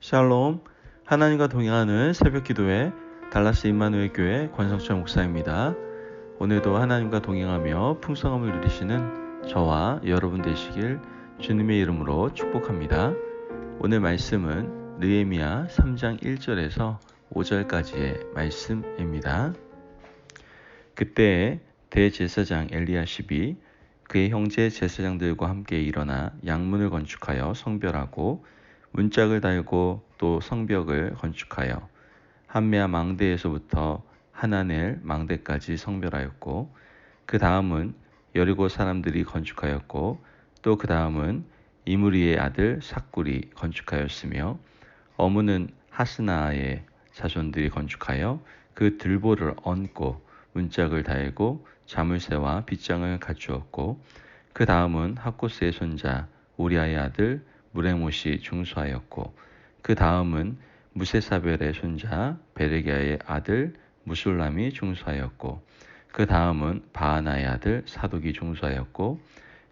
샬롬, 하나님과 동행하는 새벽기도회 달라스 임마누엘 교회 권성철 목사입니다. 오늘도 하나님과 동행하며 풍성함을 누리시는 저와 여러분 되시길 주님의 이름으로 축복합니다. 오늘 말씀은 느헤미야 3장 1절에서 5절까지의 말씀입니다. 그때 대제사장 엘리야십이 그의 형제 제사장들과 함께 일어나 양문을 건축하여 성별하고 문짝을 달고 또 성벽을 건축하여 한메아 망대에서부터 하나넬 망대까지 성별하였고, 그 다음은 여리고 사람들이 건축하였고, 또 그 다음은 이므리의 아들 삭굴이 건축하였으며, 어무는 하스나의 자손들이 건축하여 그 들보를 얹고 문짝을 달고 자물쇠와 빗장을 갖추었고, 그 다음은 학코스의 손자 우리아의 아들 무레못이 중수하였고, 그 다음은 무세사벨의 손자 베레기야의 아들 무술람이 중수하였고, 그 다음은 바하나의 아들 사독이 중수하였고,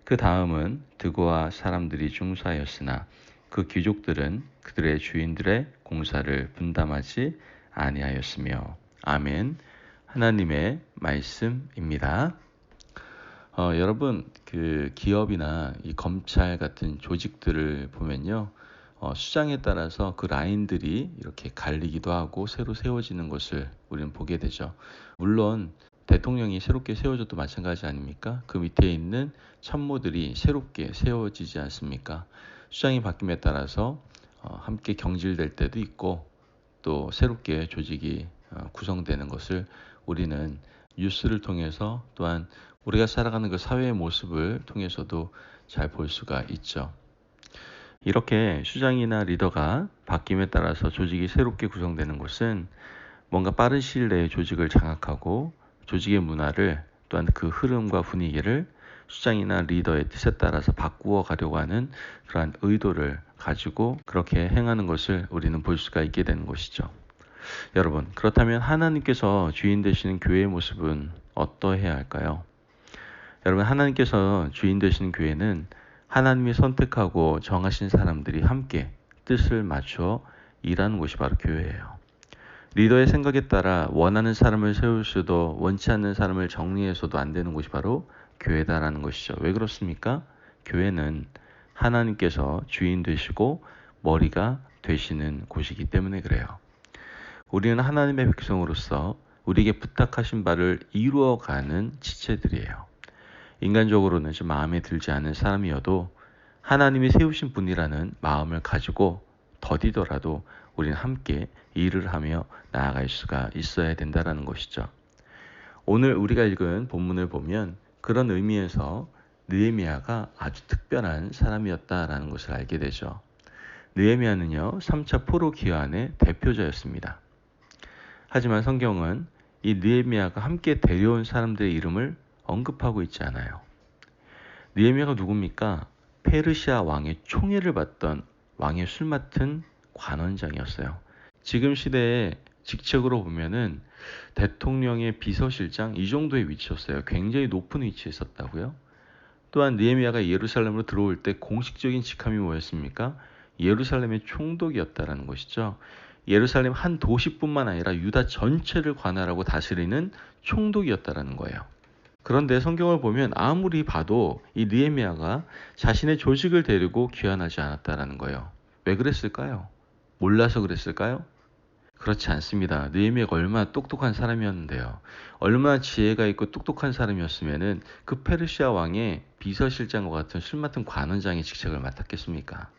그 다음은 드고아 사람들이 중수하였으나 그 귀족들은 그들의 주인들의 공사를 분담하지 아니하였으며. 아멘. 하나님의 말씀입니다. 여러분, 그 기업이나 이 검찰 같은 조직들을 보면요, 수장에 따라서 그 라인들이 이렇게 갈리기도 하고 새로 세워지는 것을 우리는 보게 되죠. 물론 대통령이 새롭게 세워져도 마찬가지 아닙니까? 그 밑에 있는 참모들이 새롭게 세워지지 않습니까? 수장이 바뀜에 따라서 함께 경질될 때도 있고, 또 새롭게 조직이 구성되는 것을 우리는 뉴스를 통해서, 또한 우리가 살아가는 그 사회의 모습을 통해서도 잘 볼 수가 있죠. 이렇게 수장이나 리더가 바뀜에 따라서 조직이 새롭게 구성되는 것은 뭔가 빠른 시일 내에 조직을 장악하고 조직의 문화를, 또한 그 흐름과 분위기를 수장이나 리더의 뜻에 따라서 바꾸어 가려고 하는 그러한 의도를 가지고 그렇게 행하는 것을 우리는 볼 수가 있게 되는 것이죠. 여러분, 그렇다면 하나님께서 주인 되시는 교회의 모습은 어떠해야 할까요? 여러분, 하나님께서 주인 되시는 교회는 하나님이 선택하고 정하신 사람들이 함께 뜻을 맞춰 일하는 곳이 바로 교회예요. 리더의 생각에 따라 원하는 사람을 세울 수도 원치 않는 사람을 정리해서도 안 되는 곳이 바로 교회다라는 것이죠. 왜 그렇습니까? 교회는 하나님께서 주인 되시고 머리가 되시는 곳이기 때문에 그래요. 우리는 하나님의 백성으로서 우리에게 부탁하신 바를 이루어가는 지체들이에요. 인간적으로는 좀 마음에 들지 않는 사람이어도 하나님이 세우신 분이라는 마음을 가지고 더디더라도 우리는 함께 일을 하며 나아갈 수가 있어야 된다는 것이죠. 오늘 우리가 읽은 본문을 보면 그런 의미에서 느헤미야가 아주 특별한 사람이었다라는 것을 알게 되죠. 느헤미야는요, 3차 포로 기환의 대표자였습니다. 하지만 성경은 이 느헤미야가 함께 데려온 사람들의 이름을 언급하고 있지 않아요. 느헤미야가 누굽니까? 페르시아 왕의 총애를 받던 왕의 술 맡은 관원장이었어요. 지금 시대에 직책으로 보면은 대통령의 비서실장 이 정도의 위치였어요. 굉장히 높은 위치에 있었다고요. 또한 느헤미야가 예루살렘으로 들어올 때 공식적인 직함이 뭐였습니까? 예루살렘의 총독이었다라는 것이죠. 예루살렘 한 도시뿐만 아니라 유다 전체를 관할하고 다스리는 총독이었다라는 거예요. 그런데 성경을 보면 아무리 봐도 이 느헤미야가 자신의 조직을 데리고 귀환하지 않았다라는 거예요. 왜 그랬을까요? 몰라서 그랬을까요? 그렇지 않습니다. 느헤미야가 얼마나 똑똑한 사람이었는데요. 얼마나 지혜가 있고 똑똑한 사람이었으면은 그 페르시아 왕의 비서실장과 같은 술 맡은 관원장의 직책을 맡았겠습니까?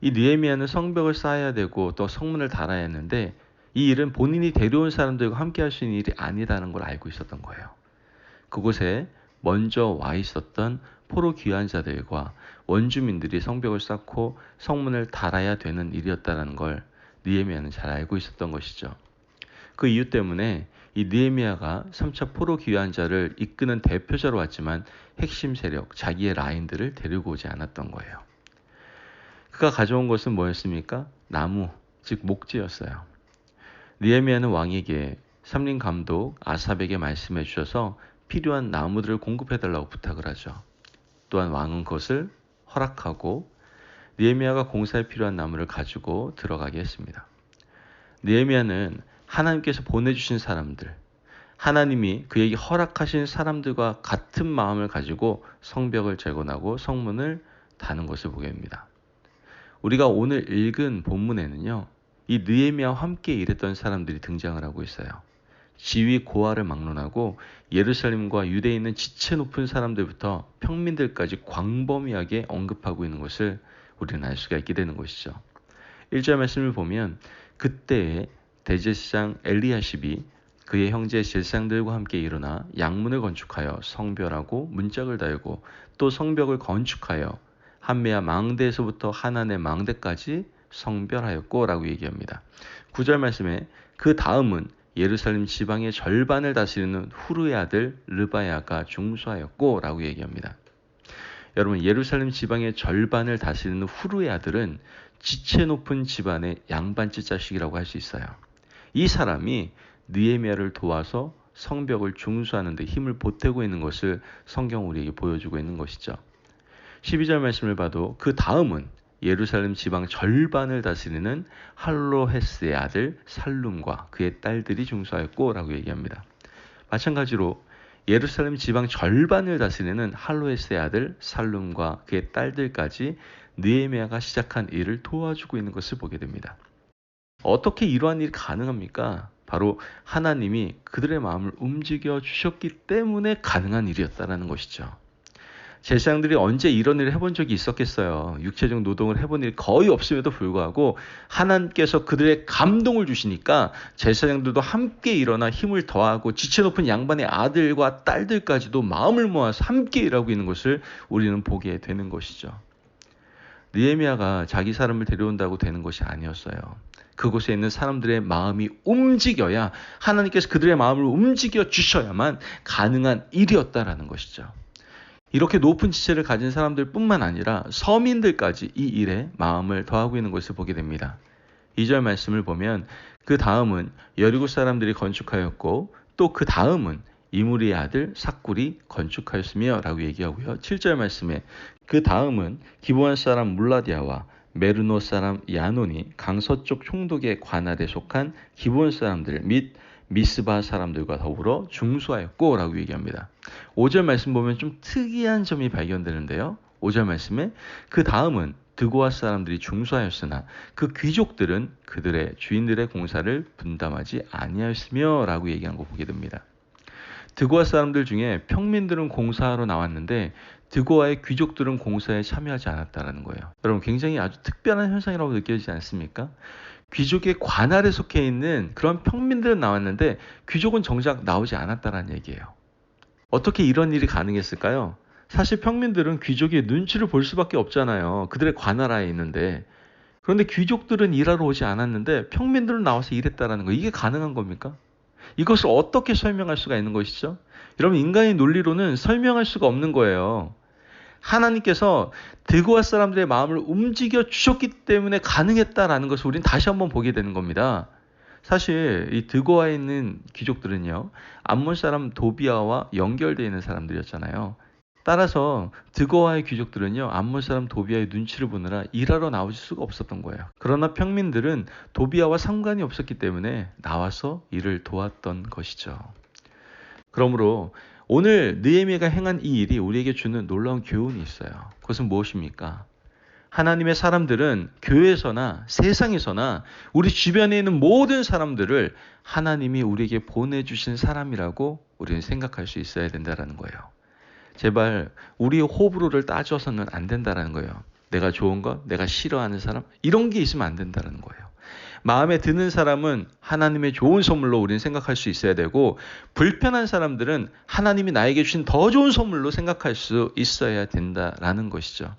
이 느헤미야는 성벽을 쌓아야 되고 또 성문을 달아야 했는데 이 일은 본인이 데려온 사람들과 함께 할 수 있는 일이 아니다는 걸 알고 있었던 거예요. 그곳에 먼저 와 있었던 포로 귀환자들과 원주민들이 성벽을 쌓고 성문을 달아야 되는 일이었다는 걸 느헤미야는 잘 알고 있었던 것이죠. 그 이유 때문에 이 느헤미야가 3차 포로 귀환자를 이끄는 대표자로 왔지만 핵심 세력, 자기의 라인들을 데리고 오지 않았던 거예요. 그가 가져온 것은 뭐였습니까? 나무, 즉 목재였어요. 느헤미야는 왕에게 삼림 감독 아삽에게 말씀해 주셔서 필요한 나무들을 공급해달라고 부탁을 하죠. 또한 왕은 그것을 허락하고 느헤미야가 공사에 필요한 나무를 가지고 들어가게 했습니다. 느헤미야는 하나님께서 보내주신 사람들, 하나님이 그에게 허락하신 사람들과 같은 마음을 가지고 성벽을 재건하고 성문을 다는 것을 보게 됩니다. 우리가 오늘 읽은 본문에는요, 이 느헤미야와 함께 일했던 사람들이 등장을 하고 있어요. 지위 고하를 막론하고 예루살렘과 유대에 있는 지체 높은 사람들부터 평민들까지 광범위하게 언급하고 있는 것을 우리는 알 수가 있게 되는 것이죠. 1절 말씀을 보면 그때에 대제사장 엘리야십이 그의 형제 제사장들과 함께 일어나 양문을 건축하여 성별하고 문짝을 달고 또 성벽을 건축하여 한메아 망대에서부터 하나네 망대까지 성별하였고 라고 얘기합니다. 9절 말씀에 그 다음은 예루살렘 지방의 절반을 다스리는 후르의 아들 르바야가 중수하였고 라고 얘기합니다. 여러분, 예루살렘 지방의 절반을 다스리는 후르의 아들은 지체 높은 집안의 양반집 자식이라고 할 수 있어요. 이 사람이 느헤미야를 도와서 성벽을 중수하는 데 힘을 보태고 있는 것을 성경 우리에게 보여주고 있는 것이죠. 12절 말씀을 봐도 그 다음은 예루살렘 지방 절반을 다스리는 할로헤스의 아들 살룸과 그의 딸들이 중수하였고 라고 얘기합니다. 마찬가지로 예루살렘 지방 절반을 다스리는 할로헤스의 아들 살룸과 그의 딸들까지 느헤미야가 시작한 일을 도와주고 있는 것을 보게 됩니다. 어떻게 이러한 일이 가능합니까? 바로 하나님이 그들의 마음을 움직여 주셨기 때문에 가능한 일이었다는 것이죠. 제사장들이 언제 이런 일을 해본 적이 있었겠어요. 육체적 노동을 해본 일이 거의 없음에도 불구하고 하나님께서 그들의 감동을 주시니까 제사장들도 함께 일어나 힘을 더하고 지체 높은 양반의 아들과 딸들까지도 마음을 모아서 함께 일하고 있는 것을 우리는 보게 되는 것이죠. 느헤미야가 자기 사람을 데려온다고 되는 것이 아니었어요. 그곳에 있는 사람들의 마음이 움직여야, 하나님께서 그들의 마음을 움직여 주셔야만 가능한 일이었다라는 것이죠. 이렇게 높은 지체를 가진 사람들 뿐만 아니라 서민들까지 이 일에 마음을 더하고 있는 것을 보게 됩니다. 2절 말씀을 보면 그 다음은 여리고 사람들이 건축하였고 또 그 다음은 이므리의 아들 삭굴이 건축하였으며 라고 얘기하고요. 7절 말씀에 그 다음은 기브온 사람 물라디아와 메르노 사람 야논이 강서쪽 총독의 관할에 속한 기브온 사람들 및 미스바 사람들과 더불어 중수하였고 라고 얘기합니다. 5절 말씀 보면 좀 특이한 점이 발견되는데요. 5절 말씀에 그 다음은 드고아 사람들이 중수하였으나 그 귀족들은 그들의 주인들의 공사를 분담하지 아니하였으며 라고 얘기한 거 보게 됩니다. 드고아 사람들 중에 평민들은 공사하러 나왔는데 드고아의 귀족들은 공사에 참여하지 않았다는 거예요. 여러분, 굉장히 아주 특별한 현상이라고 느껴지지 않습니까? 귀족의 관할에 속해 있는 그런 평민들은 나왔는데 귀족은 정작 나오지 않았다는 얘기예요. 어떻게 이런 일이 가능했을까요? 사실 평민들은 귀족의 눈치를 볼 수밖에 없잖아요. 그들의 관할하에 있는데. 그런데 귀족들은 일하러 오지 않았는데 평민들은 나와서 일했다는 거, 이게 가능한 겁니까? 이것을 어떻게 설명할 수가 있는 것이죠? 여러분, 인간의 논리로는 설명할 수가 없는 거예요. 하나님께서 드고아 사람들의 마음을 움직여 주셨기 때문에 가능했다라는 것을 우리는 다시 한번 보게 되는 겁니다. 사실 이 드고아에 있는 귀족들은요, 암몬 사람 도비아와 연결되어 있는 사람들이었잖아요. 따라서 드고아의 귀족들은요, 암몬 사람 도비아의 눈치를 보느라 일하러 나올 수가 없었던 거예요. 그러나 평민들은 도비아와 상관이 없었기 때문에 나와서 일을 도왔던 것이죠. 그러므로 오늘 느헤미야가 행한 이 일이 우리에게 주는 놀라운 교훈이 있어요. 그것은 무엇입니까? 하나님의 사람들은 교회에서나 세상에서나 우리 주변에 있는 모든 사람들을 하나님이 우리에게 보내주신 사람이라고 우리는 생각할 수 있어야 된다는 거예요. 제발 우리의 호불호를 따져서는 안 된다는 거예요. 내가 좋은 것, 내가 싫어하는 사람, 이런 게 있으면 안 된다는 거예요. 마음에 드는 사람은 하나님의 좋은 선물로 우리는 생각할 수 있어야 되고, 불편한 사람들은 하나님이 나에게 주신 더 좋은 선물로 생각할 수 있어야 된다라는 것이죠.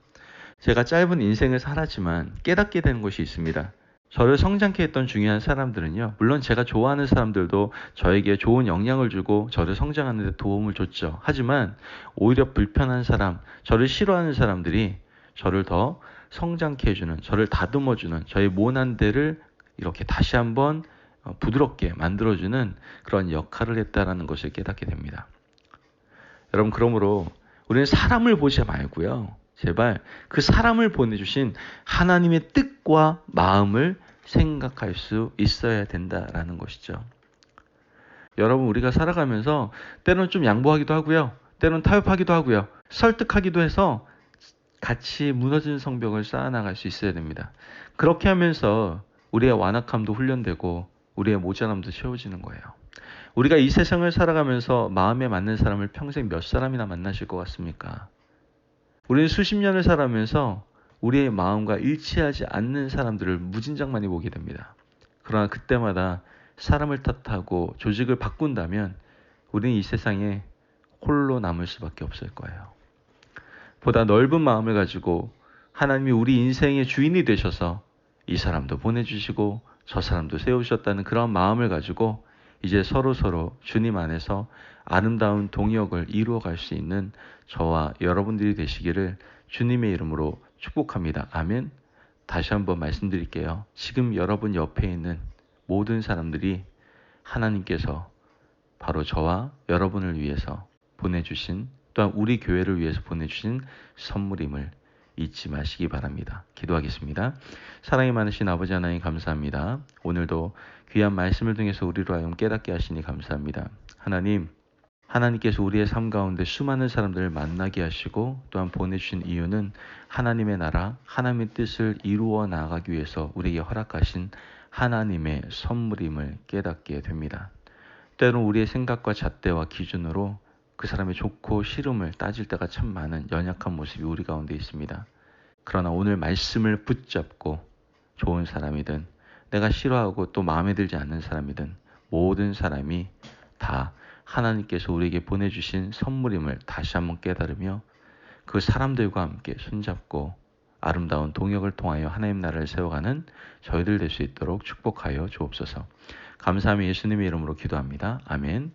제가 짧은 인생을 살았지만 깨닫게 되는 것이 있습니다. 저를 성장케 했던 중요한 사람들은요, 물론 제가 좋아하는 사람들도 저에게 좋은 영향을 주고 저를 성장하는 데 도움을 줬죠. 하지만 오히려 불편한 사람, 저를 싫어하는 사람들이 저를 더 성장케 해주는, 저를 다듬어주는, 저의 모난 데를 이렇게 다시 한번 부드럽게 만들어주는 그런 역할을 했다는 것을 깨닫게 됩니다. 여러분, 그러므로 우리는 사람을 보지 말고요, 제발 그 사람을 보내주신 하나님의 뜻과 마음을 생각할 수 있어야 된다라는 것이죠. 여러분, 우리가 살아가면서 때로는 좀 양보하기도 하고요. 때로는 타협하기도 하고요. 설득하기도 해서 같이 무너진 성벽을 쌓아나갈 수 있어야 됩니다. 그렇게 하면서 우리의 완악함도 훈련되고 우리의 모자람도 채워지는 거예요. 우리가 이 세상을 살아가면서 마음에 맞는 사람을 평생 몇 사람이나 만나실 것 같습니까? 우리는 수십 년을 살아가면서 우리의 마음과 일치하지 않는 사람들을 무진장 많이 보게 됩니다. 그러나 그때마다 사람을 탓하고 조직을 바꾼다면 우리는 이 세상에 홀로 남을 수밖에 없을 거예요. 보다 넓은 마음을 가지고 하나님이 우리 인생의 주인이 되셔서 이 사람도 보내주시고 저 사람도 세우셨다는 그런 마음을 가지고 이제 서로 주님 안에서 아름다운 동역을 이루어갈 수 있는 저와 여러분들이 되시기를 주님의 이름으로 축복합니다. 아멘. 다시 한번 말씀드릴게요. 지금 여러분 옆에 있는 모든 사람들이 하나님께서 바로 저와 여러분을 위해서 보내주신, 또한 우리 교회를 위해서 보내주신 선물임을 잊지 마시기 바랍니다. 기도하겠습니다. 사랑이 많으신 아버지 하나님 감사합니다. 오늘도 귀한 말씀을 통해서 우리로 하여금 깨닫게 하시니 감사합니다. 하나님께서 우리의 삶 가운데 수많은 사람들을 만나게 하시고 또한 보내주신 이유는 하나님의 나라, 하나님의 뜻을 이루어 나가기 위해서 우리에게 허락하신 하나님의 선물임을 깨닫게 됩니다. 때로는 우리의 생각과 잣대와 기준으로 그 사람의 좋고 싫음을 따질 때가 참 많은 연약한 모습이 우리 가운데 있습니다. 그러나 오늘 말씀을 붙잡고 좋은 사람이든 내가 싫어하고 또 마음에 들지 않는 사람이든 모든 사람이 다 하나님께서 우리에게 보내주신 선물임을 다시 한번 깨달으며 그 사람들과 함께 손잡고 아름다운 동역을 통하여 하나님 나라를 세워가는 저희들 될 수 있도록 축복하여 주옵소서. 감사하며 예수님의 이름으로 기도합니다. 아멘.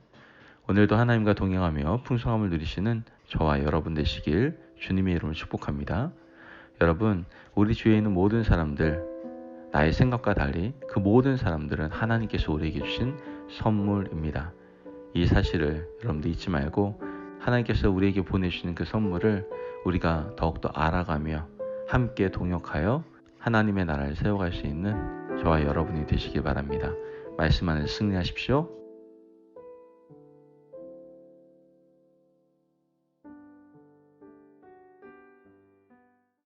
오늘도 하나님과 동행하며 풍성함을 누리시는 저와 여러분 되시길 주님의 이름으로 축복합니다. 여러분, 우리 주위에 있는 모든 사람들, 나의 생각과 달리 그 모든 사람들은 하나님께서 우리에게 주신 선물입니다. 이 사실을 여러분들 잊지 말고 하나님께서 우리에게 보내주시는 그 선물을 우리가 더욱더 알아가며 함께 동역하여 하나님의 나라를 세워갈 수 있는 저와 여러분이 되시길 바랍니다. 말씀 안에서 승리하십시오.